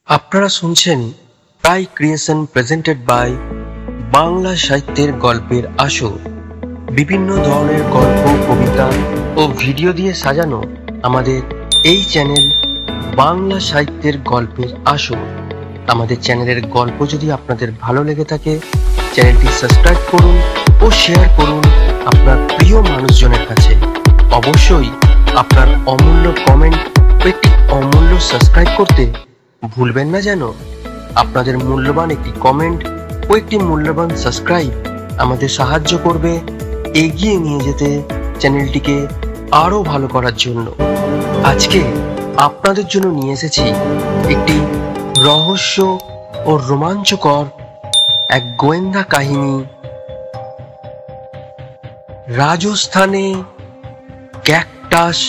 আপনারা শুনছেন প্রাই creation presented by Bangla সাহিত্যের গল্পের আসর। বিভিন্ন ধরনের গল্প, কবিতা ও ভিডিও দিয়ে সাজানো আমাদের এই চ্যানেল বাংলা সাহিত্যের গল্পের আসর। আমাদের চ্যানেলের গল্প যদি আপনাদের ভালো লেগে থাকে, চ্যানেলটি সাবস্ক্রাইব করুন ও শেয়ার করুন আপনার প্রিয় মানুষজনের কাছে। অবশ্যই আপনার অমূল্য কমেন্ট ও একটি অমূল্য সাবস্ক্রাইব করতে ভুলবেন না যেন। আপনাদের মূল্যবান একটি কমেন্ট ও একটি মূল্যবান সাবস্ক্রাইব আমাদের সাহায্য করবে এগিয়ে নিয়ে যেতে চ্যানেলটিকে আরো ভালো করার জন্য। আজকে আপনাদের জন্য নিয়ে এসেছি একটি রহস্য ও রোমাঞ্চকর এক গোয়েন্দা কাহিনী। রাজস্থানে ক্যাকটাস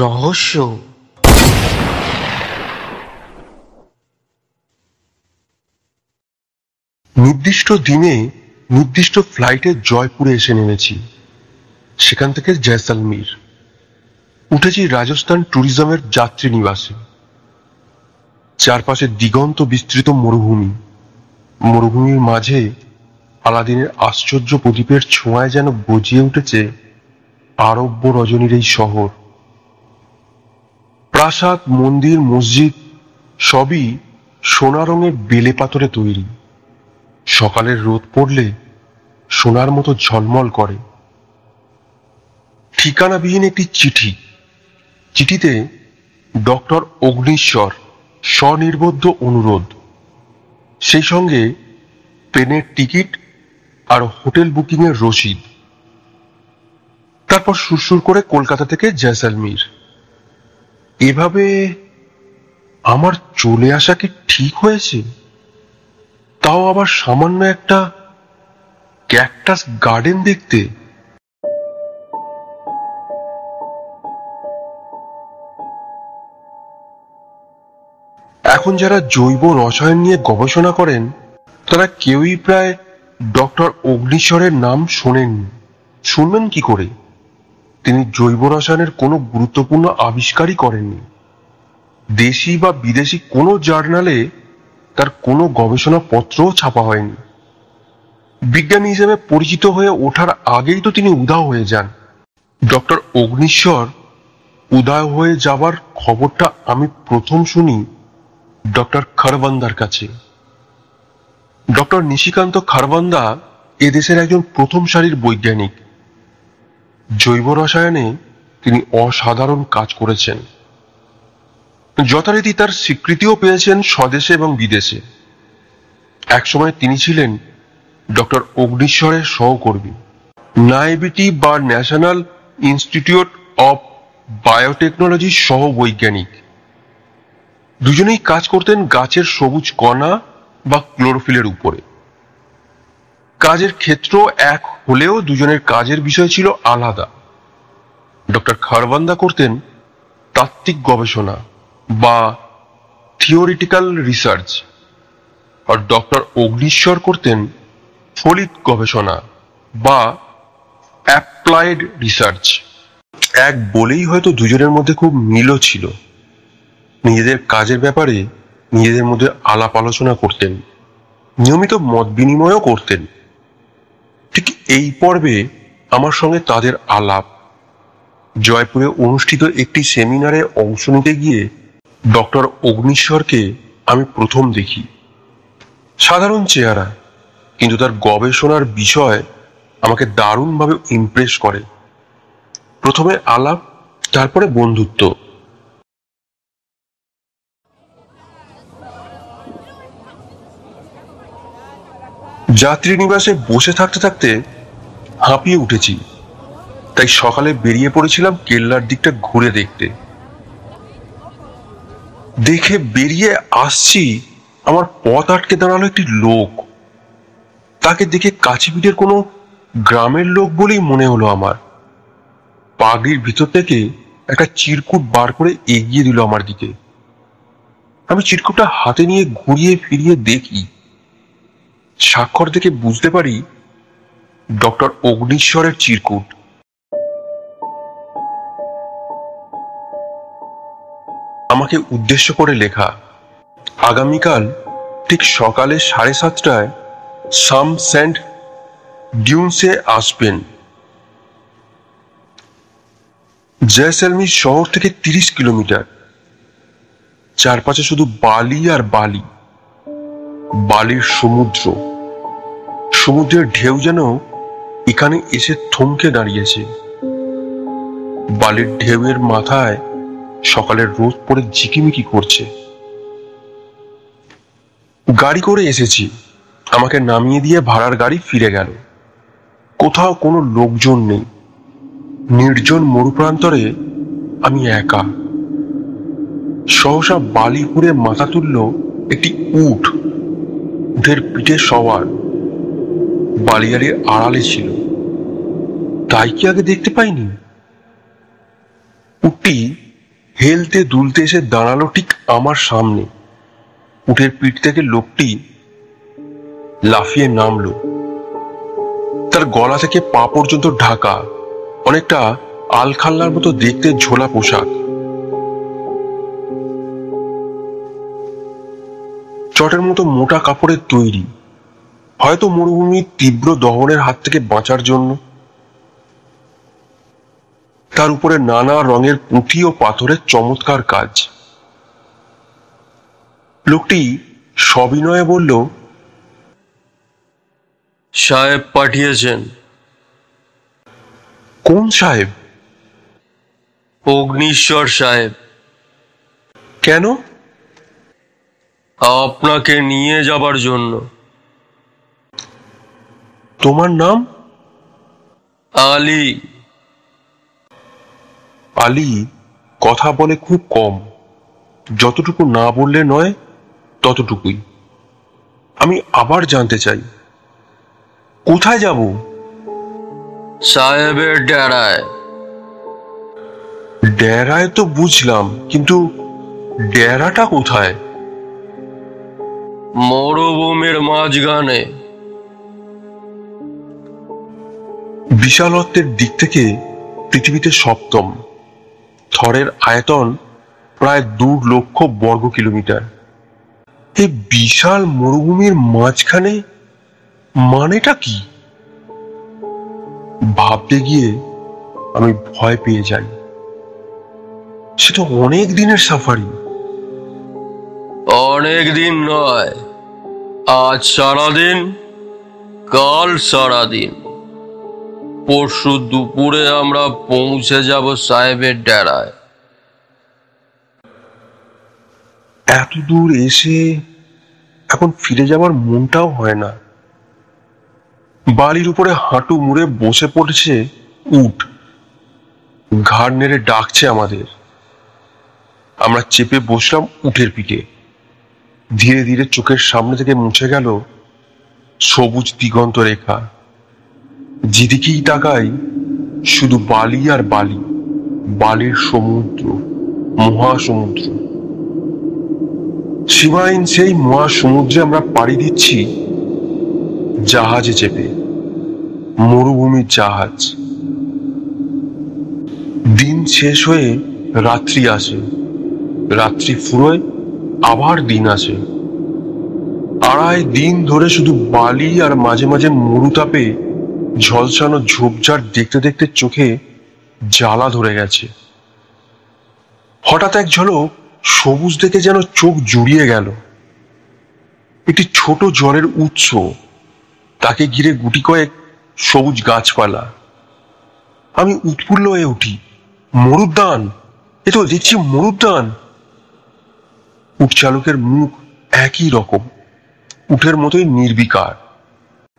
রহস্য। নির্দিষ্ট দিনে নির্দিষ্ট ফ্লাইটে জয়পুরে এসে নেমেছি। সেখান থেকে জয়সালমীর উঠেছি রাজস্থান ট্যুরিজমের যাত্রী নিবাসে। চারপাশে দিগন্ত বিস্তৃত মরুভূমি, মরুভূমির মাঝে আলাদিনের আশ্চর্য প্রদীপের ছোঁয়ায় যেন গজিয়ে উঠেছে আরব্য রজনীর এই শহর। প্রাসাদ, মন্দির, মসজিদ সবই সোনা রঙের বেলে পাথরে তৈরি। সকালের রোদ পড়লে সোনার মতো ঝলমল করে। ঠিকানাবিহীন একটি চিঠি। চিঠিতে ডক্টর অগ্নিশ্বর স্বনির্বদ্ধ অনুরোধ, সেই সঙ্গে ট্রেনের টিকিট আর হোটেল বুকিং এর রসিদ। তারপর সুরসুর করে কলকাতা থেকে জয়সালমীর। এভাবে আমার চলে আসা কি ঠিক হয়েছে? তাও আবার সামান্য একটা ক্যাকটাস গার্ডেন দেখতে। এখন যারা জৈব রসায়ন নিয়ে গবেষণা করেন তারা কেউই প্রায় ডক্টর অগ্নিশ্বরের নাম শোনেননি। শুনবেন কি করে? তিনি জৈব রসায়নের কোনো গুরুত্বপূর্ণ আবিষ্কারই করেননি। দেশি বা বিদেশি কোনো জার্নালে তার কোনো গবেষণা পত্রও ছাপা হয়নি। বিজ্ঞানী হিসেবে পরিচিত হয়ে ওঠার আগেই তো তিনি উধাও হয়ে যান। ডক্টর অগ্নিশ্বর উদয় হয়ে যাবার খবরটা আমি প্রথম শুনি ডক্টর খারবান্দার কাছে। ডক্টর নিশিকান্ত খারবান্দা এদেশের একজন প্রথম সারির বৈজ্ঞানিক। জৈব রসায়নে তিনি অসাধারণ কাজ করেছেন। যথারীতি তার স্বীকৃতিও পেয়েছেন স্বদেশে এবং বিদেশে। একসময় তিনি ছিলেন ডক্টর অগ্নিশ্বরের সহকর্মী। নাইবিটি বা ন্যাশনাল ইনস্টিটিউট অব বায়োটেকনোলজির সহ বৈজ্ঞানিক। দুজনেই কাজ করতেন গাছের সবুজ কণা বা ক্লোরোফিলের উপরে। কাজের ক্ষেত্র এক হলেও দুজনের কাজের বিষয় ছিল আলাদা। ডক্টর খারবান্দা করতেন তাত্ত্বিক গবেষণা বা থিওরিটিক্যাল রিসার্চ, আর ডক্টর অগ্নিশ্বর করতেন ফলিত গবেষণা বা অ্যাপ্লাইড রিসার্চ। এক বলেই হয়তো দুজনের মধ্যে খুব মিলও ছিল। নিজেদের কাজের ব্যাপারে নিজেদের মধ্যে আলাপ আলোচনা করতেন, নিয়মিত মত বিনিময়ও করতেন। ঠিক এই পর্বে আমার সঙ্গে তাদের আলাপ। জয়পুরে অনুষ্ঠিত একটি সেমিনারে অংশ নিতে গিয়ে ডক্টর অগ্নিশ্বরকে আমি প্রথম দেখি। সাধারণ চেহারা, কিন্তু তার গবেষণার বিষয় আমাকে দারুণভাবে ইমপ্রেস করে। প্রথমে আলাপ, তারপরে বন্ধুত্ব। যাত্রী নিবাসে বসে থাকতে থাকতে হাঁপিয়ে উঠেছি, তাই সকালে বেরিয়ে পড়েছিলাম কেল্লার দিকটা ঘুরে দেখতে। দেখে বেরিয়ে আসছি, আমার পথ আটকে দাঁড়ালো একটি লোক। তাকে দেখে কাছেপিঠের কোনো গ্রামের লোক বলেই মনে হলো আমার। পাগড়ির ভিতর থেকে একটা চিরকুট বার করে এগিয়ে দিল আমার দিকে। আমি চিরকুটটা হাতে নিয়ে ঘুরিয়ে ফিরিয়ে দেখি। স্বাক্ষর দেখে বুঝতে পারি ডক্টর অগ্নিশ্বরের চিরকুট। আমাকে উদ্দেশ্য করে লেখা, আগামীকাল ঠিক সকালে 7:30টায় সাম সেন্ট ডিউন্সে আসবেন। জয়সলমীর শহর থেকে 30 কিলোমিটার। চারপাশে শুধু বালি আর বালি, বালির সমুদ্র। সমুদ্রের ঢেউ যেন এখানে এসে থমকে দাঁড়িয়েছে। বালির ঢেউয়ের মাথায় সকালের রোদ পড়ে ঝিকিমিকি করছে। গাড়ি করে এসেছি, আমাকে নামিয়ে দিয়ে ভাড়ার গাড়ি ফিরে গেল। কোথাও কোনো লোকজন নেই, নির্জন মরুপ্রান্তরে আমি একা। সহসা বালিপুরে মাথা তুলল একটি উট। উটের পিঠে সওয়ার, বালিয়াড়ির আড়ালে ছিল। তাই কি আগে দেখতে পাইনি? উটটি হেলতে দুলতে এসে দাঁড়ালো ঠিক আমার সামনে। উটের পিঠ থেকে লোকটি লাফিয়ে নামলো। তার গলা থেকে পা পর্যন্ত ঢাকা, অনেকটা আলখাল্লার মতো দেখতে ঝোলা পোশাক। চটের মতো মোটা কাপড়ের তৈরি, হয়তো মরুভূমির তীব্র দহনের হাত থেকে বাঁচার জন্য। তার উপরে নানা রঙের পুঁটি ও পাথরের চমৎকার কাজ। লোকটি সবিনয়ে বলল, সাহেব পাঠিয়েছেন। কোন সাহেব? অগ্নিশ্বর সাহেব। কেন? আপনাকে নিয়ে যাবার জন্য। তোমার নাম? আলী। আলী কথা বলে খুব কম, যতটুকু না বললে নয় ততটুকুই। আমি আবার জানতে চাই, কোথায় যাব? সাহেবের ডেরায়। ডেরায় তো বুঝলাম, কিন্তু ডেরাটা কোথায়? মরুভূমির মাঝখানে। বিশালত্বের দিক থেকে পৃথিবীতে সপ্তম। থরের আয়তন প্রায় 2 লক্ষ বর্গ কিলোমিটার। এই বিশাল মরুভূমির মাঝখানে মানেটা কি? ভাবতে গিয়ে আমি ভয় পেয়ে যাই। সে তো অনেক দিনের সাফারি। অনেক দিন নয়, আজ সারাদিন, কাল সারাদিন। পরশু দুপুরে আমরা পৌঁছে যাব সাহেবের ডেরায়। এত দূর এসে এখন ফিরে যাবার মনটাও হয় না। বালির উপরে হাঁটু মুড়ে বসে পড়েছে উট, ঘাড় নেড়ে ডাকছে আমাদের। আমরা চেপে বসলাম উটের পিঠে। ধীরে ধীরে চোখের সামনে থেকে মুছে গেল সবুজ দিগন্ত রেখা। যেদিকেই তাকাই শুধু বালি আর বালি, বালির সমুদ্র, মহাসমুদ্র। সীমাহীন সেই মহাসমুদ্রে আমরা পাড়ি দিচ্ছি জাহাজে চেপে, মরুভূমির জাহাজ। দিন শেষ হয়ে রাত্রি আসে, রাত্রি ফুরোয় আবার দিন আসে। 2.5 দিন ধরে শুধু বালি আর মাঝে মাঝে মরুতাপে ঝলসানো ঝোপঝাড় দেখতে দেখতে চোখে জ্বালা ধরে গেছে। হঠাৎ এক ঝলক সবুজ দেখে যেন চোখ জুড়িয়ে গেল। একটি ছোট জলের উৎস, তাকে ঘিরে গুটি কয়েক সবুজ গাছপালা। আমি উৎফুল্ল হয়ে উঠি, মরুদ্যান! এ তো দেখছি মরুদ্যান। উট চালকের মুখ একই রকম, উটের মতোই নির্বিকার,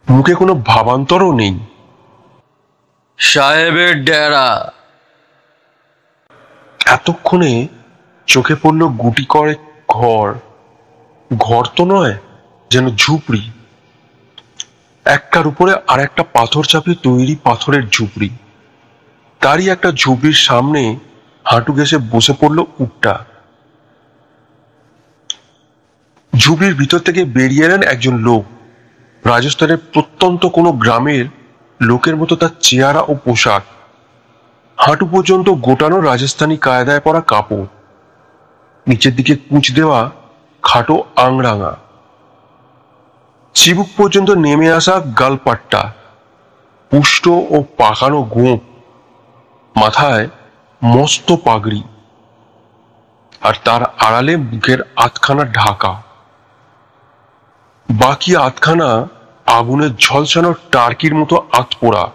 মুখে কোনো ভাবান্তরও নেই। সাহেবের ডেরা। এতক্ষণে চোখে পড়ল গুটি কয়েক ঘর। ঘর তো নয়, যেন ঝুপড়ি। একটার উপরে আর একটা পাথর চাপে তৈরি পাথরের ঝুপড়ি। তারই একটা ঝুপড়ির সামনে হাঁটু ঘেঁষে বসে পড়ল উটটা। ঝুপড়ির ভিতর থেকে বেরিয়ে এলেন একজন লোক। রাজস্থানের প্রত্যন্ত কোনো গ্রামের লোকের মতো তার চেহারা ও পোশাক। হাঁটু পর্যন্ত গোটানো রাজস্থানী কায়দায় পরা কাপড়, নিচের দিকে কুঁচ দেওয়া খাটো আংরাঙা, চিবুক পর্যন্ত নেমে আসা গালপাট্টা, পুষ্ট ও পাকানো গোঁপ, মাথায় মস্ত পাগড়ি, আর তার আড়ালে বুকের আধখানা ঢাকা। বাকি আধখানা আগুনের ঝলসানো টার্কির মতো আতপোড়া।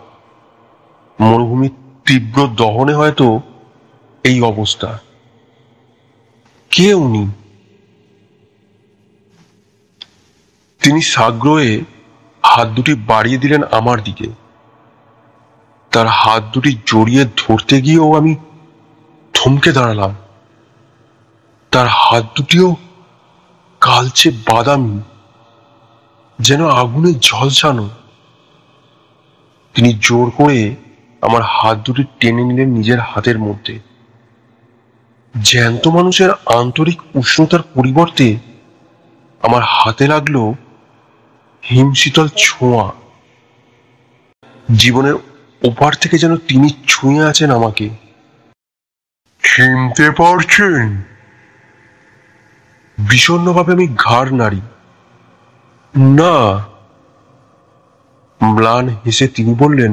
মরুভূমির তীব্র দহনে হয়তো এই অবস্থা। কে উনি? তিনি সাগ্রহে হাত দুটি বাড়িয়ে দিলেন আমার দিকে। তার হাত দুটি জড়িয়ে ধরতে গিয়েও আমি থমকে দাঁড়ালাম। তার হাত দুটিও কালচে বাদামি, যেন আগুনে ঝলসানো। তিনি জোর করে আমার হাত দুটি টেনে নিলেন নিজের হাতের মধ্যে। জ্যান্ত মানুষের আন্তরিক উষ্ণতার পরিবর্তে আমার হাতে লাগলো হিমশীতল ছোঁয়া। জীবনের ওপার থেকে যেন তিনি ছুঁয়ে আছেন আমাকে। চিনতে পারছেন? বিষণ্ণভাবে আমি ঘাড় নাড়ি। না। ম্লান হেসে তিনি বললেন,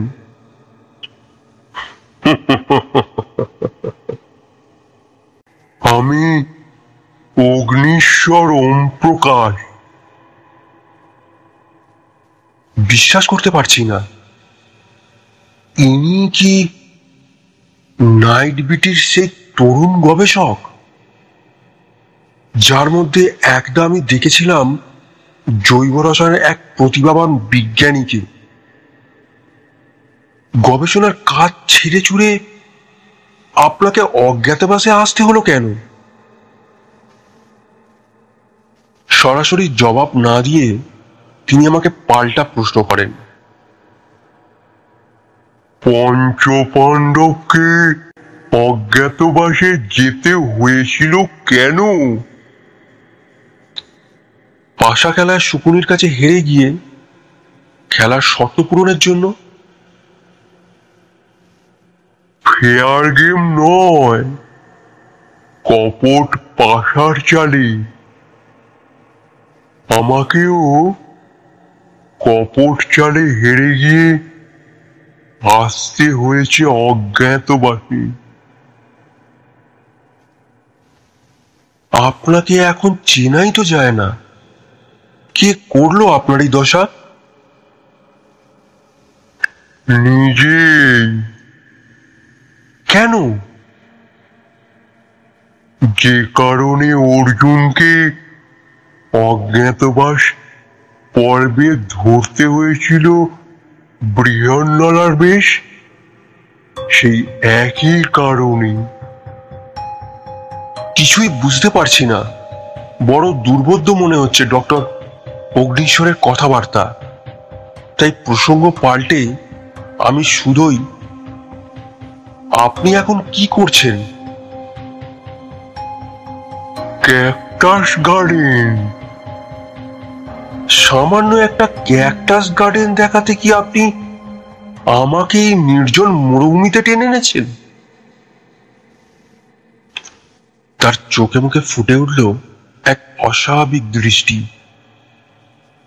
আমি অগ্নিশ্বর ওম প্রকাশ। বিশ্বাস করতে পারছি না। ইনি কি নাইট বিটির সেই তরুণ গবেষক, যার মধ্যে একদা আমি দেখেছিলাম জৈব রসায়নের এক প্রতিভাবান বিজ্ঞানীকে? গবেষণার কাজ ছেড়ে ছুড়ে আপনাকে অজ্ঞাতবাসে আসতে হলো কেন? সরাসরি জবাব না দিয়ে তিনি আমাকে পাল্টা প্রশ্ন করেন, পঞ্চপাণ্ডবকে অজ্ঞাতবাসে যেতে হয়েছিল কেন? পাশা খেলায় শকুনির কাছে হেরে গিয়ে খেলার শর্ত পূরণের জন্য। ফেয়ার গেম নয়, কপট পাশার চালে। আমাকেও কপট চালে হেরে গিয়ে আসতে হয়েছে অজ্ঞাতবাসে। আপনাকে এখন চেনাই তো যায় না। কে করলো আপনার এই দশা? নিজেই। কেন? যে কারণে অর্জুনকে অজ্ঞাতবাস পর্বে ধরতে হয়েছিল বৃহন্নলার বেশ, সেই একই কারণে। কিছুই বুঝতে পারছি না। বড় দুর্বোধ্য মনে হচ্ছে ডক্টর অগ্নিশ্বরের কথাবার্তা। তাই প্রসঙ্গ পাল্টে আমি শুধুই, আপনি এখন কি করছেন? Cactus garden. সামান্য একটা ক্যাকটাস গার্ডেন দেখাতে কি আপনি আমাকে এই নির্জন মরুভূমিতে টেনে এনেছেন? তার চোখে মুখে ফুটে উঠল এক অস্বাভাবিক দৃষ্টি।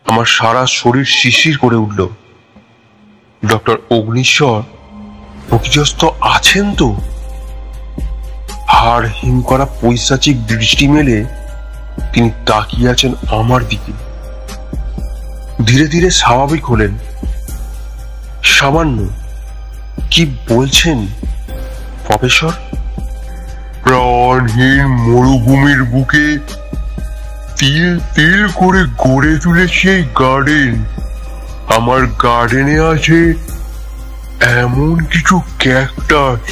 আমার সারা শরীর শিরশির করে উঠল। ডক্টর অগ্নিশ্বর প্রকৃতিস্থ আছেন তো? হাড় হিম করা পৈশাচিক দৃষ্টি মেলে তিনি তাকিয়ে আছেন আমার দিকে। ধীরে ধীরে স্বাভাবিক হলেন। সামান্য। কি বলছেন প্রফেসর? প্রাণহীন মরুভূমির বুকে তিল তিল করে গড়ে তুলেছে এই গার্ডেন। আমার গার্ডেনে আছে এমন কিছু ক্যাকটাস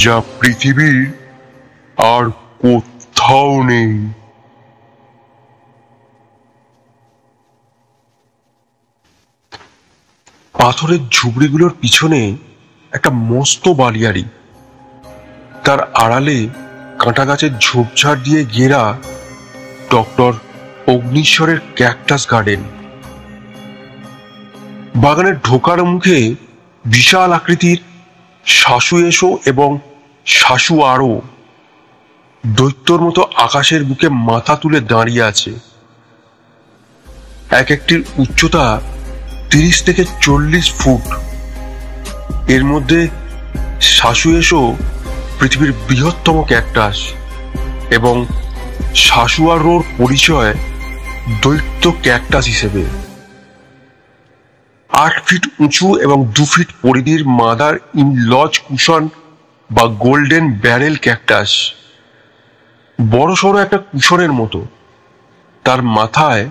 যা পৃথিবীর আর কোথাও নেই। পাথরের ঝুবড়িগুলোর পিছনে একটা মস্ত বালিয়াড়ি, তার আড়ালে কাঁটা গাছের ঝোপঝাড় দিয়ে ঘেরা ডক্টর অগ্নিশ্বরের ক্যাকটাস গার্ডেন। বাগানের ঢোকার মুখে বিশাল আকৃতির শাশু এসো এবং শাশু আরো, দৈত্যর মতো আকাশের বুকে মাথা তুলে দাঁড়িয়ে আছে। এক একটির উচ্চতা 30 থেকে 40 ফুট। এর মধ্যে শাসুয়েশো পৃথিবীর বৃহত্তম ক্যাকটাস এবং শাসুয়ারোর পরিচয় দৈত্য ক্যাকটাস হিসেবে। 8 ফিট উঁচু এবং 2 ফিট পরিধির মাদার ইন লজ কুশন বা গোল্ডেন ব্যারেল ক্যাকটাস। বড় সড়ো একটা কুশনের মতো। তার মাথায়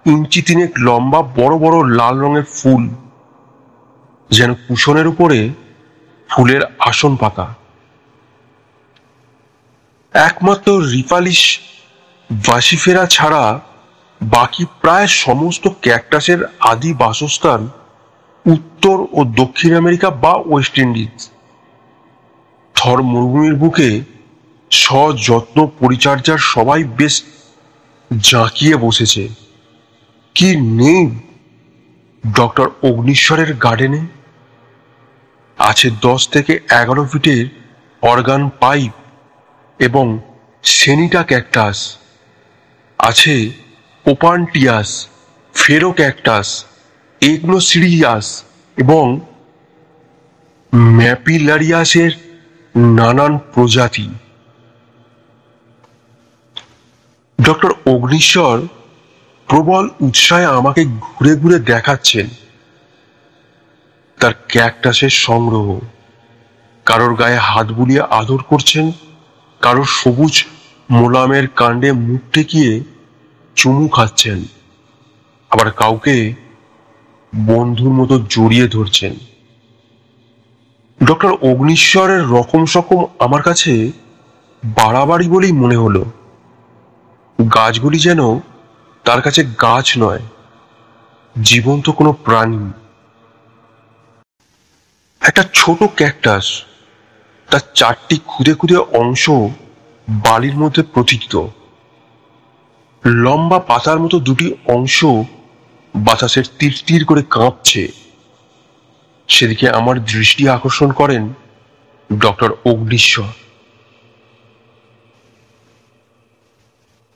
3 ইঞ্চি লম্বা বড় বড় লাল রঙের ফুল, যেন কুশনের উপরে ফুলের আসন পাতা। একমাত্র রিফালিস ভাসিফেরা ছাড়া বাকি প্রায় সমস্ত ক্যাকটাসের আদি বাসস্থান উত্তর ও দক্ষিণ আমেরিকা বা ওয়েস্ট ইন্ডিজ। থর মরুভূমির বুকে সযত্ন পরিচর্যার সবাই বেশ জাঁকিয়ে বসেছে। কি নেই ডক্টর অগ্নিশ্বরের গার্ডেনে? আছে 10 থেকে 11 ফিটের অর্গান পাইপ এবং সেনিটা ক্যাকটাস। আছে ওপানটিয়াস, ফেরো ক্যাকটাস, এগনোসিরিয়াস এবং ম্যাপিলারিয়াসের নানান প্রজাতি। ডক্টর অগ্নিশ্বর প্রবল উৎসাহে আমাকে ঘুরে ঘুরে দেখাচ্ছেন তার ক্যাকটাসের সংগ্রহ। কারোর গায়ে হাত বুলিয়ে আদর করছেন, কারোর সবুজ মোলামের কাণ্ডে মুখ টেকিয়ে চুমু খাচ্ছেন, আবার কাউকে বন্ধুর মতো জড়িয়ে ধরছেন। ডক্টর অগ্নিশ্বরের রকম সকম আমার কাছে বাড়াবাড়ি বলেই মনে হলো। গাছগুলি যেন তার কাছে গাছ নয়, জীবন্ত কোনো প্রাণী। একটা ছোট ক্যাকটাস, তার 4টি ক্ষুদে ক্ষুদে অংশ বালির মধ্যে প্রথিত। লম্বা পাতার মতো 2টি অংশ বাতাসের তীর তীর করে কাঁপছে। সেদিকে আমার দৃষ্টি আকর্ষণ করেন ডক্টর অগ্নিশ্বর।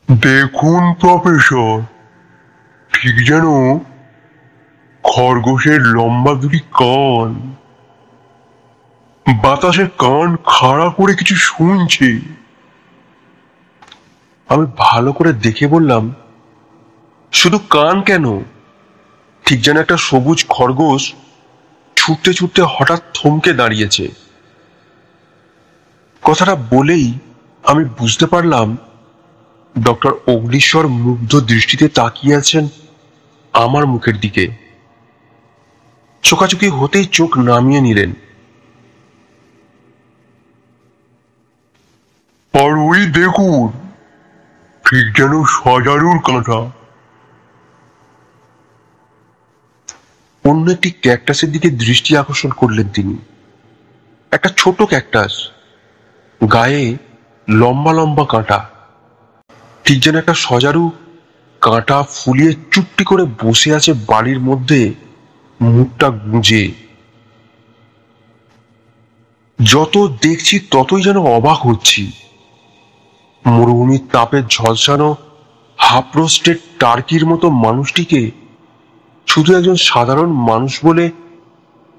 দেখুন প্রফেসর, ঠিক যেন খরগোশের লম্বা 2টি কান। বাতাসে কান খাড়া করে কিছু শুনছে। আমি ভালো করে দেখে বললাম, শুধু কান কেন, ঠিক যেন একটা সবুজ খরগোশ ছুটতে ছুটতে হঠাৎ থমকে দাঁড়িয়েছে। কথাটা বলেই আমি বুঝতে পারলাম ডক্টর অগ্নিশ্বর মুগ্ধ দৃষ্টিতে তাকিয়ে আছেন আমার মুখের দিকে। চোখাচোখি হতেই চোখ নামিয়ে নিলেন। আর ওই দেখুন, ঠিক যেন সজারুর কাঁটা। অন্য একটি ক্যাকটাসের দিকে দৃষ্টি আকর্ষণ করলেন তিনি। একটা ছোট ক্যাকটাস, গায়ে লম্বা লম্বা কাঁটা, ঠিক যেন একটা সজারু কাঁটা ফুলিয়ে চুপটি করে বসে আছে বাড়ির মধ্যে, মুখটা গুঁজে। যত দেখছি ততই যেন অবাক হচ্ছি। মরুভূমির তাপে ঝলসানো হাফ রোস্টেড টার্কির মতো মানুষটিকে শুধু একজন সাধারণ মানুষ বলে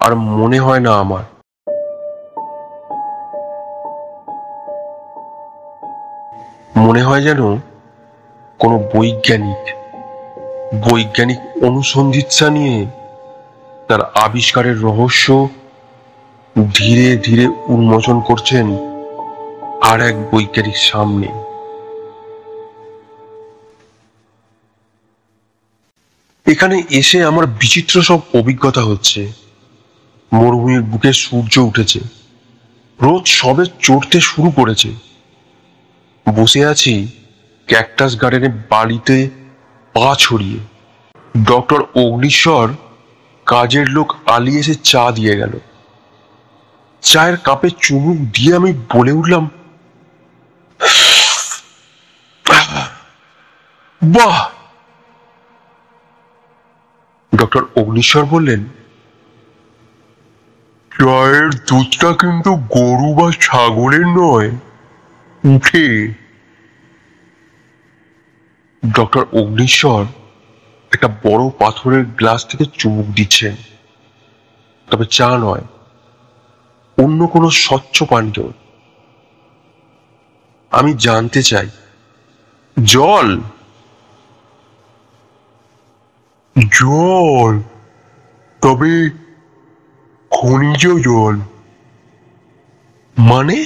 আর মনে হয় না আমার। মনে হয় যেন কোনো বৈজ্ঞানিক অনুসন্ধিৎসা নিয়ে তার আবিষ্কারের রহস্য ধীরে ধীরে উন্মোচন করছেন আর এক বৈজ্ঞানিক সামনে। এখানে এসে আমার বিচিত্র সব অভিজ্ঞতা হচ্ছে। মরুভূমির বুকে সূর্য উঠেছে, রোদ সবে চড়তে শুরু করেছে। বসে আছি ক্যাকটাস গার্ডেনে বালিতে পা ছড়িয়ে। ডক্টর অগ্নিশ্বর কাজের লোক আলি এসে চা দিয়ে গেল। চায়ের কাপে চুমুক দিয়ে আমি বলে উঠলাম, বাহ! ডক্টর অগ্নিশ্বর বললেন, চায়ের দুধটা কিন্তু গরু বা ছাগলের নয়, উঠে ডক্টর অগ্নিশ্বর একটা বড় পাথরের গ্লাস থেকে চুমুক দিচ্ছেন, তবে চা নয়, অন্য কোনো স্বচ্ছ পানীয়। আমি জানতে চাই, জল? জল, তবে খনিজ জল। মানে?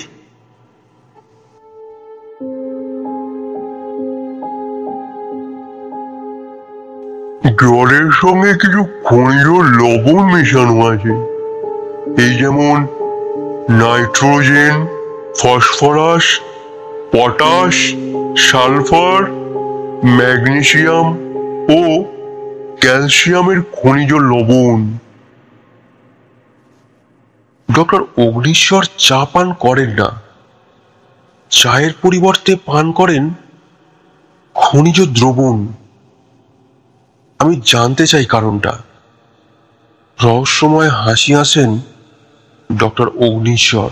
জলের সঙ্গে কিছু খনিজ লবণ মেশানো আছে, এই যেমন nitrogen, phosphorus, potash, sulphur, magnesium ও ক্যালসিয়ামের খনিজ লবণ। ডক্টর অগ্নিশ্বর চা পান করেন না, চায়ের পরিবর্তে পান করেন খনিজ দ্রবণ। আমি জানতে চাই কারণটা। রহস্যময় হাসি আসেন ডক্টর অগ্নিশ্বর।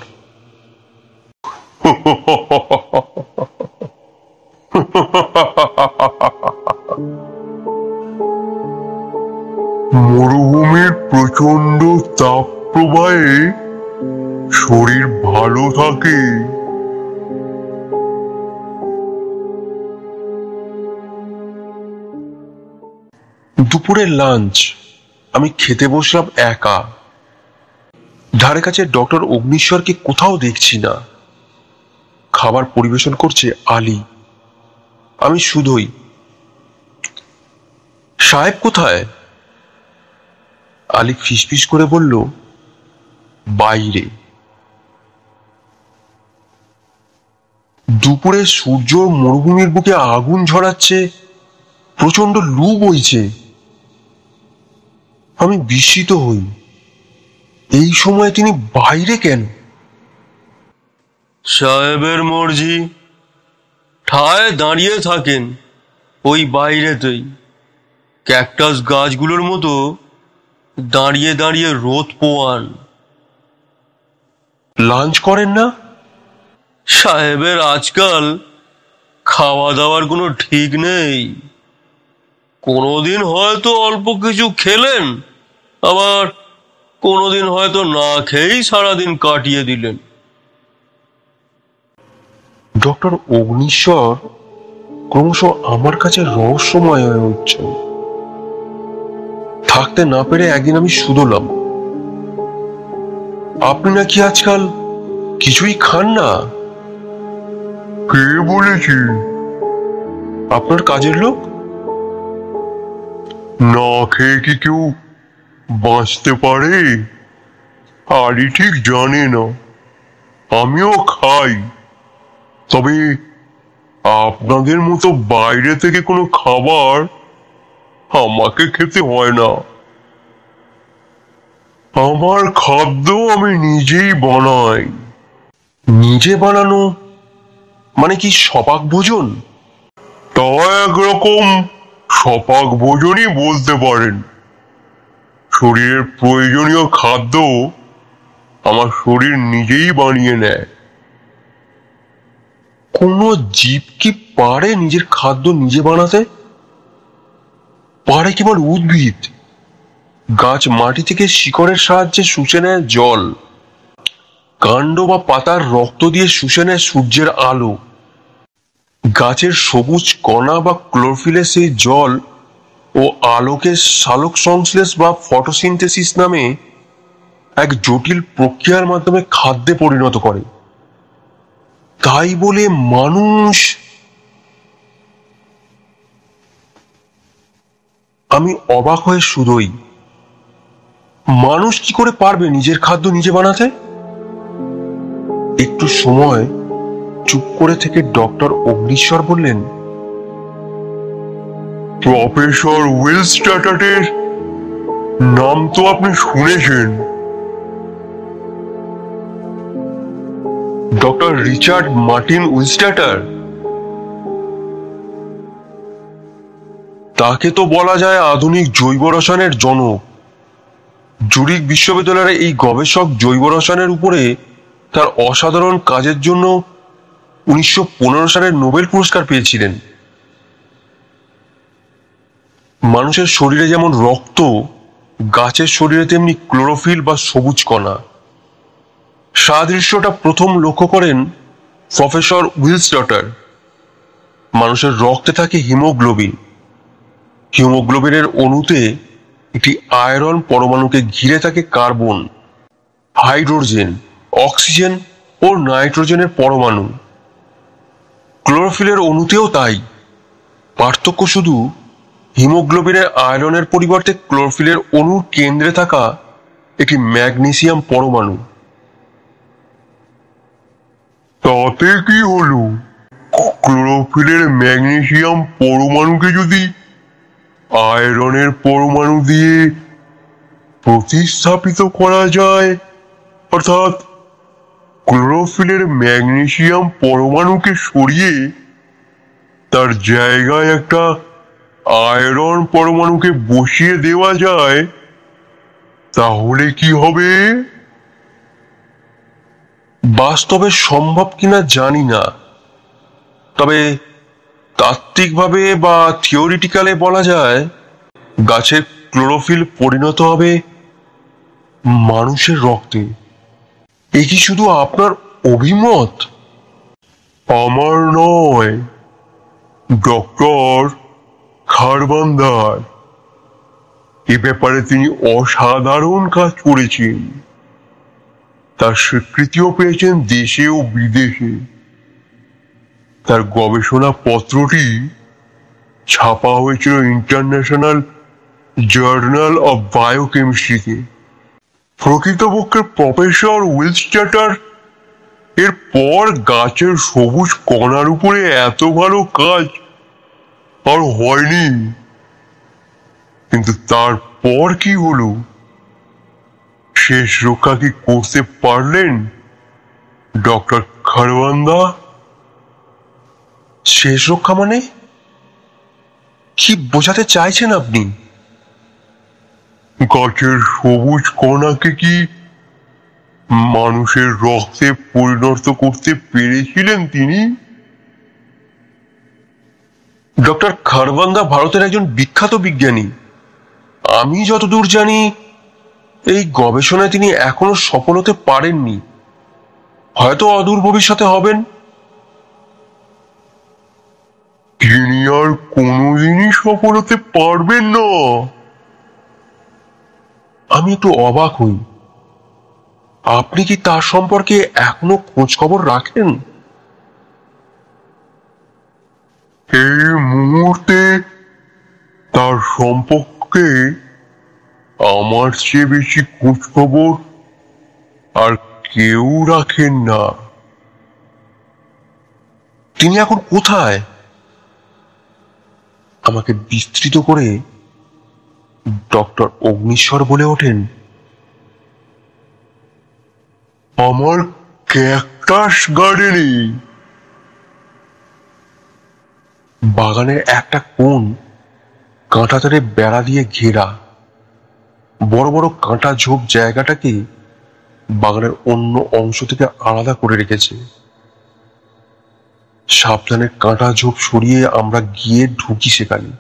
মরুভূমির প্রচন্ড তাপ প্রবাহে শরীর ভালো থাকে। দুপুরের লাঞ্চ আমি খেতে বসলাম একা। ধারে কাছে ডক্টর অগ্নিশ্বরকে কোথাও দেখছি না। খাবার পরিবেশন করছে আলী, আমি শুধুই। সাহেব কোথায়? আলী ফিসফিস করে বলল, বাইরে। দুপুরে সূর্য মরুভূমির বুকে আগুন ঝরাচ্ছে, প্রচন্ড লু বইছে। আমি বিস্মিত হই, এই সময় তিনি বাইরে কেন? সাহেবের মর্জি, ঠায় দাঁড়িয়ে থাকেন ওই বাইরেতেই, ক্যাকটাস গাছগুলোর মতো দাঁড়িয়ে দাঁড়িয়ে রোদ পোয়ান। লাঞ্চ করেন না? সাহেবের আজকাল খাওয়া দাওয়ার কোনো ঠিক নেই। কোনোদিন হয়তো অল্প কিছু খেলেন, আবার কোনোদিন হয়তো না খেয়েই সারাদিন কাটিয়ে দিলেন। ডক্টর অগ্নিশ্বর ক্রমশ আমার কাছে রহস্যময় হয়ে উঠছে। থাকতে না পেরে একদিন আমি শুধলাম, আপনি নাকি আজকাল কিছুই খান না। কে বলেছি? আপনার কাজের লোক। না খেয়ে কি কেউ বাঁচতে পারে? আরই ঠিক জানে না, আমিও খাই, তবে আপনাদের মতো বাইরে থেকে কোনো খাবার আমাকে খেতে হয় না। আমার খাদ্য আমি নিজেই বানাই। নিজে বানানো মানে কি সপাক ভোজন? তা একরকম সপাক ভোজনই বলতে পারেন। শরীরের প্রয়োজনীয় খাদ্য আমার শরীর নিজেই বানিয়ে নেয়। কোন জীব কি পারে নিজের খাদ্য নিজে বানাতে? পারে কেবল উদ্ভিদ। গাছ মাটি থেকে শিকড়ের সাহায্যে শুষে নেয় জল, কাণ্ড বা পাতার রক্ত দিয়ে শুষে নেয় সূর্যের আলো। গাছের সবুজ কণা বা ক্লোরোফিলে সেই জল ও আলোকে সালোক সংশ্লেষ বা ফটোসিনথেসিস নামে এক জটিল প্রক্রিয়ার মাধ্যমে খাদ্যে পরিণত করে। তাই বলে মানুষ? আমি অবাক হয়ে শুধোই, মানুষ কি করে পারবে নিজের খাদ্য নিজে বানাতে? একটু সময় চুপ করে থেকে ডক্টর অগ্নিশ্বর বললেন, প্রফেসর উইলস্ট্যাটারের নাম তো আপনি শুনেছেন। Doctor Richard Martin Willstatter? তাকে তো বলা যায় আধুনিক জৈব রসায়নের জনক। জুরিক বিশ্ববিদ্যালয়ের এই গবেষক জৈব রসায়নের উপরে তার অসাধারণ কাজের জন্য 1915 সালে নোবেল পুরস্কার পেয়েছিলেন। মানুষের শরীরে যেমন রক্ত, গাছের শরীরে তেমনি ক্লোরোফিল বা সবুজ কণা। সাদৃশ্যটা প্রথম লক্ষ্য করেন প্রফেসর উইলসডটার। মানুষের রক্তে থাকে হিমোগ্লোবিন। হিমোগ্লোবিনের অণুতে একটি আয়রন পরমাণুকে ঘিরে থাকে কার্বন, হাইড্রোজেন, অক্সিজেন ও নাইট্রোজেনের পরমাণু। ক্লোরোফিলের অণুতেও তাই। পার্থক্য শুধু হিমোগ্লোবিনের আয়রনের পরিবর্তে ক্লোরোফিলের অণুর কেন্দ্রে থাকা একটি ম্যাগনেসিয়াম পরমাণু। তাতে কি হলো? ক্লোরোফিলের ম্যাগনেসিয়াম পরমাণুকে যদি আয়রনের পরমাণু দিয়ে প্রতিস্থাপিত করা যায়, অর্থাৎ ক্লোরোফিলের ম্যাগনেসিয়াম পরমাণুকে সরিয়ে তার জায়গায় একটা আয়রন পরমাণুকে বসিয়ে দেওয়া যায়, তাহলে কি হবে? বাস্তবে সম্ভব কিনা জানি না, তবে তাত্ত্বিকভাবে বা থিওরিটিক্যালে বলা যায় গাছের ক্লোরোফিল পরিণত হবে মানুষের রক্তে। এ কি শুধু আপনার অভিমত? আমার নয়, ডক্টর খারবান্দার। এ ব্যাপারে তিনি অসাধারণ কাজ করেছেন। তার স্বীকৃতিও পেয়েছেন দেশে ও বিদেশে। তার গবেষণা পত্রটি ছাপা হয়েছিল ইন্টারন্যাশনাল জার্নাল অব বায়োকেমিস্ট্রিতে। প্রকৃতপক্ষে প্রফেসর উইলসডটার এর পর গাছের সবুজ কণার উপরে এত ভালো কাজ আর হয়নি। কিন্তু তারপর কি হলো? শেষ রক্ষা কি করতে পারলেন ডক্টর খারবান্দা? শেষ রক্ষা মানে কি বোঝাতে চাইছেন আপনি? গাছের সবুজ কণাকে কি মানুষের রক্তে পরিণত করতে পেরেছিলেন তিনি? ডক্টর খারবান্দা ভারতের একজন বিখ্যাত বিজ্ঞানী। আমি যতদূর জানি এই গবেষণায় তিনি এখনো সফল হতে পারেননি। হয়তো অদূর ভবিষ্যতে হবেন। তিনি আর কোনোদিনই সফল হতে পারবেন না। আমি একটু অবাক হই। আপনি কি তার সম্পর্কে এখনো খোঁজ খবর রাখেন? এই মুহূর্তে তার সম্পর্কে আমার চেয়ে বেশি খোঁজ খবর আর কেউ রাখেন না। তিনি এখন কোথায়? আমাকে বিস্তৃত করে ডক্টর অগ্নিশ্বর বলে ওঠেন, আমার ক্যাকটাস গার্ডেনে। বাগানের একটা কোণ কাঁটাতারে বেড়া দিয়ে ঘেরা। বড় বড় কাঁটা ঝোপ জায়গাটাকে বাগানের অন্য অংশ থেকে আলাদা করে রেখেছে। সাবধানে কাঁটা ঝোপ সরিয়ে আমরা গিয়ে ঢুকি সেখানে।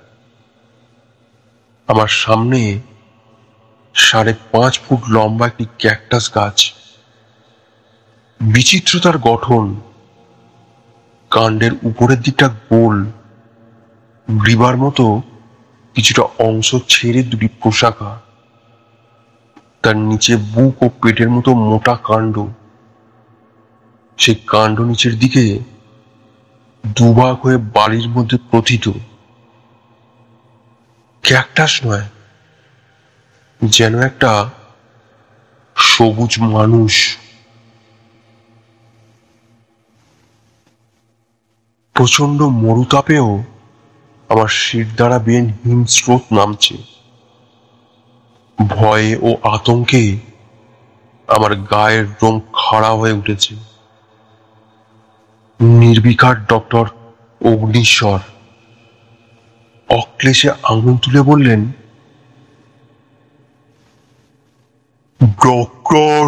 আমার সামনে 5.5 ফুট লম্বা একটি ক্যাকটাস গাছ। বিচিত্রতার গঠন। কাণ্ডের উপরের দিকটা গোল, গ্রীবার মতো কিছুটা অংশ ছেড়ে দুটি প্রশাখা। তার নিচে বুক ও পেটের মতো মোটা কাণ্ড। সেই কাণ্ড নিচের দিকে দুভাগ হয়ে বালির মধ্যে প্রথিত। ক্যাকটাস নয়, যেন একটা সবুজ মানুষ। প্রচন্ড মরুতাপেও আমার শির দ্বারা বেয়ে হিমস্রোত নামছে। ভয়ে ও আতঙ্কে আমার গায়ের রং খাড়া হয়ে উঠেছে। নির্বিকার ডক্টর অগ্নিশ্বর অক্লেশে আঙুল তুলে বললেন, ডক্টর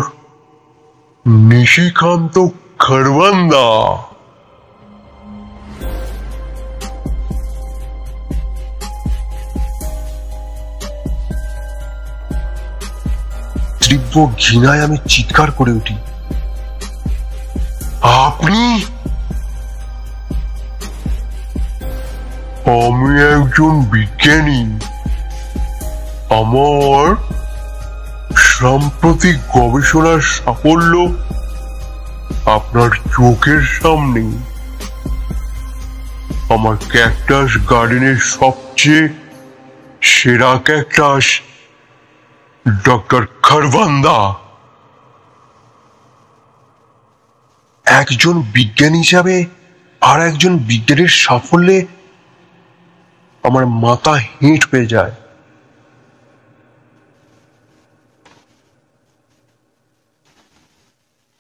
নিশিকান্ত খারবান্দা, তীব্র ঘৃণায় আমি চিৎকার করে উঠি, আপনি? আমি একজন বিজ্ঞানী। আমার সাম্প্রতিক গবেষণার সাফল্য আপনার চোখের সামনে। আমার ক্যাকটাস গার্ডেনের সবচেয়ে সেরা ক্যাকটাস ডক্টর খারবান্দা। একজন বিজ্ঞানী হিসাবে আর একজন বিজ্ঞানীর সাফল্যে আমার মাথা হেঁট হয়ে যায়।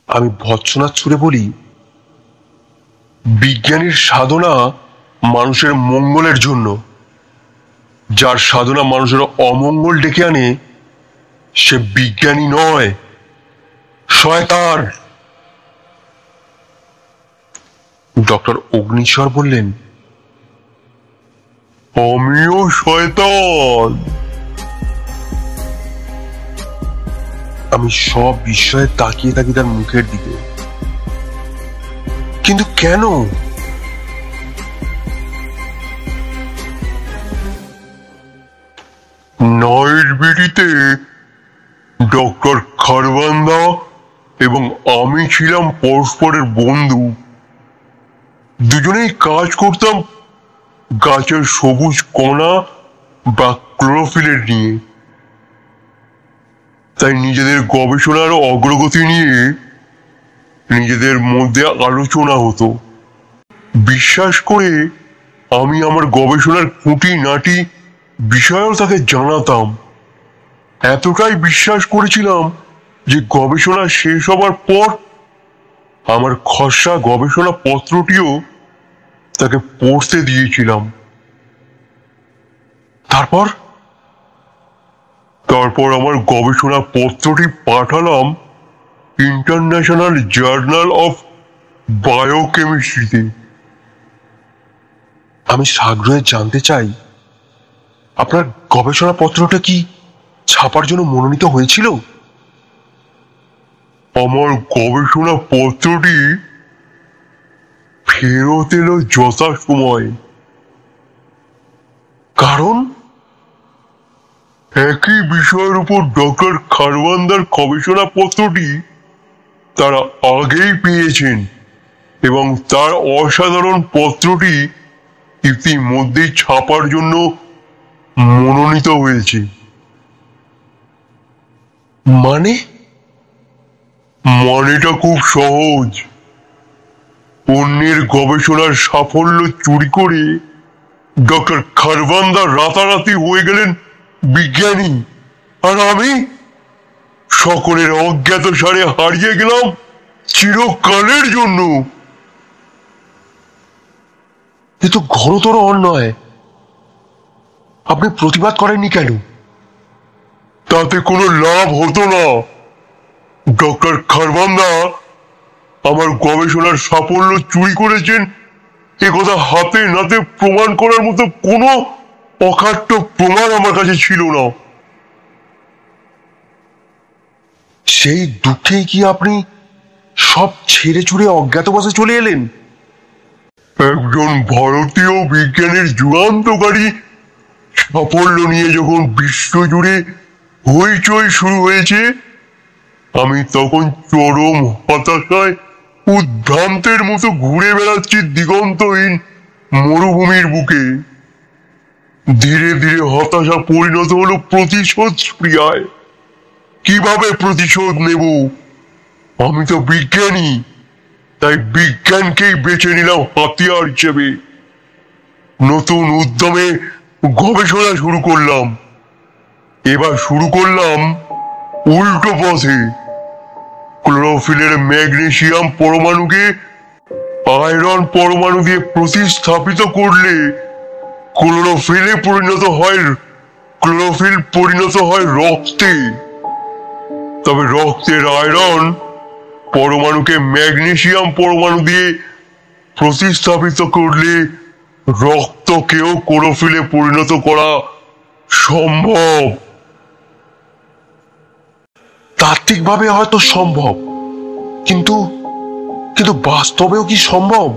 আমি ভৎসনা ছুড়ে বলি, বিজ্ঞানীর সাধনা মানুষের মঙ্গলের জন্য। যার সাধনা মানুষের অমঙ্গল ডেকে আনে সে বিজ্ঞানী নয়, শয়তান। ডক্টর অগ্নিশ্বর বললেন, আমিও শয়তান। আমি সব বিস্ময়ে তাকিয়ে থাকি তার মুখের দিকে। কিন্তু কেন? নাইট বিটিতে ডক্টর খারবান্দা এবং আমি ছিলাম পরস্পরের বন্ধু। দুজনেই কাজ করতাম গাছের সবুজ কণা বা ক্লোরোফিলের নিয়ে। তাই নিজেদের গবেষণার অগ্রগতি নিয়ে নিজেদের মধ্যে আলোচনা হতো। বিশ্বাস করে আমি আমার গবেষণার খুঁটিনাটি বিষয়েও তাকে জানাতাম। এতটাই বিশ্বাস করেছিলাম যে গবেষণা শেষ হবার পর আমার খসড়া গবেষণা পত্রটিও তাকে পড়তে দিয়েছিলাম। তারপর আমার গবেষণা পত্রটি পাঠালাম ইন্টারন্যাশনাল জার্নাল অফ বায়োকেমিস্ট্রিতে। আমি সাগ্রহে জানতে চাই, আপনার গবেষণা পত্রটা কি ছাপার জন্য মনোনীত হয়েছিল? আমার গবেষণা পত্রটি ফেরত এলো যথাসময়ে। কারণ একই বিষয়ের উপর ডক্টর খারবান্দার গবেষণা পত্রটি তারা আগেই পেয়েছেন এবং তার অসাধারণ পত্রটি ইতিমধ্যেই ছাপার জন্য মনোনীত হয়েছে। মানেটা খুব সহজ। অন্যের গবেষণার সাফল্য চুরি করে ডক্টর খারবান্দা রাতারাতি হয়ে গেলেন বিজ্ঞানী, আর আমি সকলের অজ্ঞাত সারে হারিয়ে গেলাম চিরকালের জন্য। এ তো ঘোরতর অন্যায়। আপনি প্রতিবাদ করেননি কেন? তাতে কোনো লাভ হতো না। ডক্টর খারবান্দা আমার গবেষণার সাফল্য চুরি করেছেন একথা হাতে নাতে প্রমাণ করার মতো কোনো অকাট্য প্রমাণ আমার কাছে ছিল না। সেই দুঃখেই কি আপনি সব ছেড়ে ছুড়ে অজ্ঞাতবাসে চলে এলেন? একজন ভারতীয় বিজ্ঞানীর যুগান্তকারী সাফল্য নিয়ে যখন বিশ্বজুড়ে হইচই শুরু হয়েছে, আমি তখন চরম হতাশায় উদ্ভ্রান্তের মতো ঘুরে বেড়াচ্ছি দিগন্তহীন মরুভূমির বুকে। ধীরে ধীরে হতাশা পরিণত হলো প্রতিশোধ স্পৃহায়। কিভাবে প্রতিশোধ নেব? আমি তো বিজ্ঞানী, তাই বিজ্ঞানকেই বেছে নিলাম হাতিয়ার হিসেবে। নতুন উদ্যমে গবেষণা শুরু করলাম। এবার শুরু করলাম উল্টো পথে। ক্লোরোফিলের ম্যাগনেসিয়াম পরমাণুকে আয়রন পরমাণু দিয়ে প্রতিস্থাপিত করলে ক্লোরোফিল পরিণত হয় রক্তে। তবে রক্তের আয়রন পরমাণুকে ম্যাগনেসিয়াম পরমাণু দিয়ে প্রতিস্থাপিত করলে রক্তকেও ক্লোরোফিলে পরিণত করা সম্ভব। তাত্ত্বিকভাবে হয়তো সম্ভব, কিন্তু কিন্তু বাস্তবেও কি সম্ভব?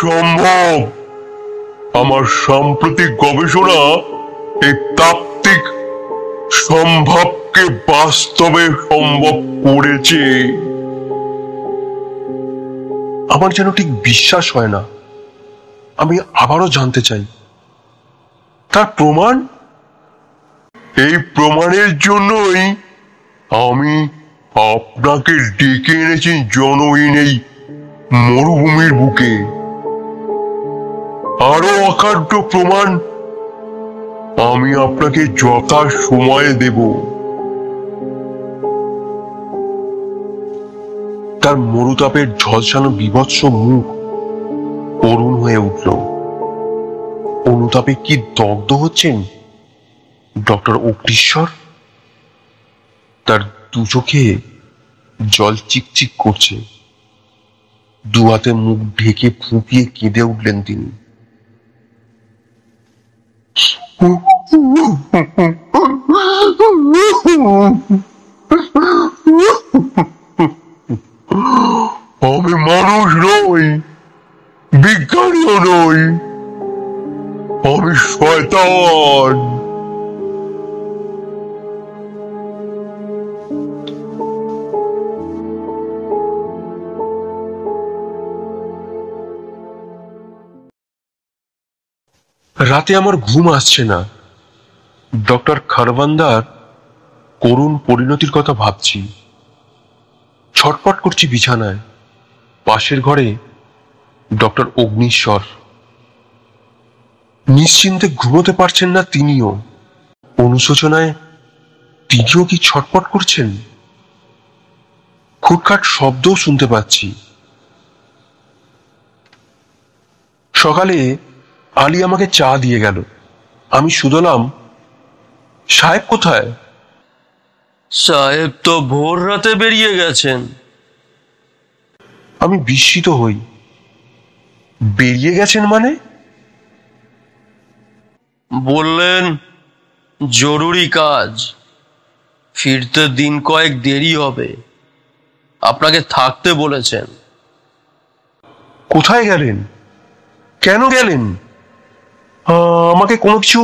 সম্ভব। আমার সাম্প্রতিক গবেষণা এই তাত্ত্বিক সম্ভবকে বাস্তবে সম্ভব করেছে। আমার যেন ঠিক বিশ্বাস হয় না। আমি আবারও জানতে চাই, তার প্রমাণ? এই প্রমাণের জন্যই আমি আপনাকে ডেকে এনেছি জনহীন এই মরুভূমির বুকে। আরো অকার্য প্রমাণ আমি আপনাকে যথা সময়ে দেব। তার মরুতাপের ঝলসানো বিভৎস মুখ করুণ হয়ে উঠল। অনুতাপে কি দগ্ধ হচ্ছেন ডক্টর অগ্নিশ্বর? তার দু চোখে জল চিকচিক করছে। দু হাতে মুখ ঢেকে ফুঁপিয়ে কেঁদে উঠলেন তিনি। আমি মানুষ নই, বিজ্ঞানীও নই, আমি শয়তান। রাতে আমার ঘুম আসছে না। ডক্টর খারবান্দার করুণ পরিণতির কথা ভাবছি। ছটপট করছি বিছানায়। পাশের ঘরে ডক্টর অগ্নিশ্বর। নিশ্চিন্তে ঘুমোতে পারছেন না তিনিও। অনুশোচনায় তিনিও কি ছটপট করছেন? খুটখাট শব্দও শুনতে পাচ্ছি। সকালে আলী আমাকে চা দিয়ে গেল। আমি শুধলাম, সাহেব কোথায়? সাহেব তো ভোর রাতে বেরিয়ে গেছেন। আমি বিস্মিত হই। বেরিয়ে গেছেন মানে? বললেন জরুরি কাজ, ফিরতে দিন কয়েক দেরি হবে, আপনাকে থাকতে বলেছেন। কোথায় গেলেন? কেন গেলেন? আমাকে কোনো কিছু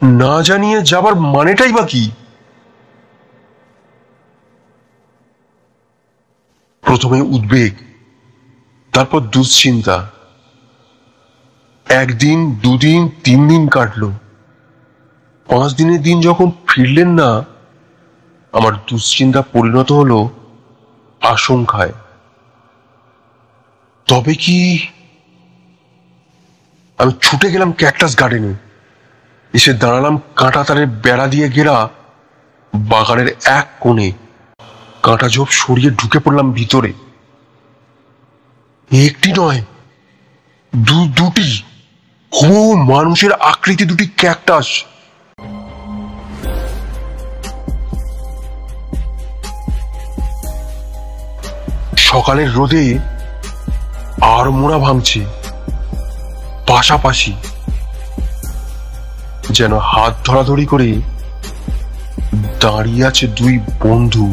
না জানিয়ে যাবার মানেটাই বা কি? প্রথমে উদ্বেগ, তারপর দুশ্চিন্তা। একদিন, দুদিন, 3 দিন কাটলো। 5 দিনের দিন যখন ফিরলেন না, আমার দুশ্চিন্তা পরিণত হলো আশঙ্কায়। তবে কি? আমি ছুটে গেলাম ক্যাকটাস গার্ডেনে। এসে দাঁড়ালাম কাঁটা তারের বেড়া দিয়ে ঘেরা বাগানের এক কোণে। কাঁটা ঝোপ সরিয়ে ঢুকে পড়লাম ভিতরে। একটি নয়, দুটি হুবহু মানুষের আকৃতি দুটি ক্যাকটাস। সকালের রোদে আড়মোড়া ভাঙছে পাশাপাশি, যেন হাত ধরাধরি করে দাঁড়িয়ে আছে দুই বন্ধু।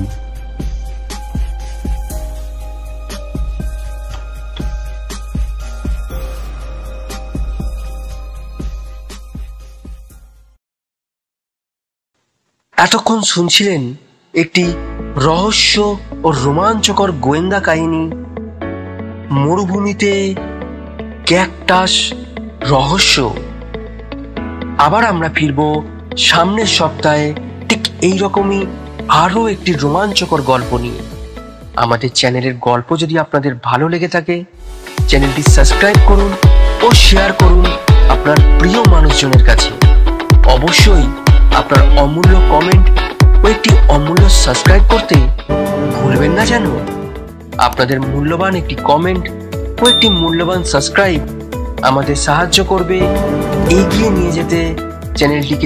এতক্ষণ শুনছিলেন একটি রহস্য ও রোমাঞ্চকর গোয়েন্দা কাহিনী, মরুভূমিতে ক্যাকটাস রহস্য। আবার আমরা ফিরব সামনের সপ্তাহে ঠিক এইরকমই আরও একটি রোমাঞ্চকর গল্প নিয়ে। আমাদের চ্যানেলের গল্প যদি আপনাদের ভালো লেগে থাকে, চ্যানেলটি সাবস্ক্রাইব করুন ও শেয়ার করুন আপনার প্রিয় মানুষজনের কাছে। অবশ্যই আপনার অমূল্য কমেন্ট ও একটি অমূল্য সাবস্ক্রাইব করতে ভুলবেন না যেন। আপনাদের মূল্যবান একটি কমেন্ট ও একটি মূল্যবান সাবস্ক্রাইব আমাদের সাহায্য করবে এগিয়ে নিয়ে যেতে চ্যানেলটিকে।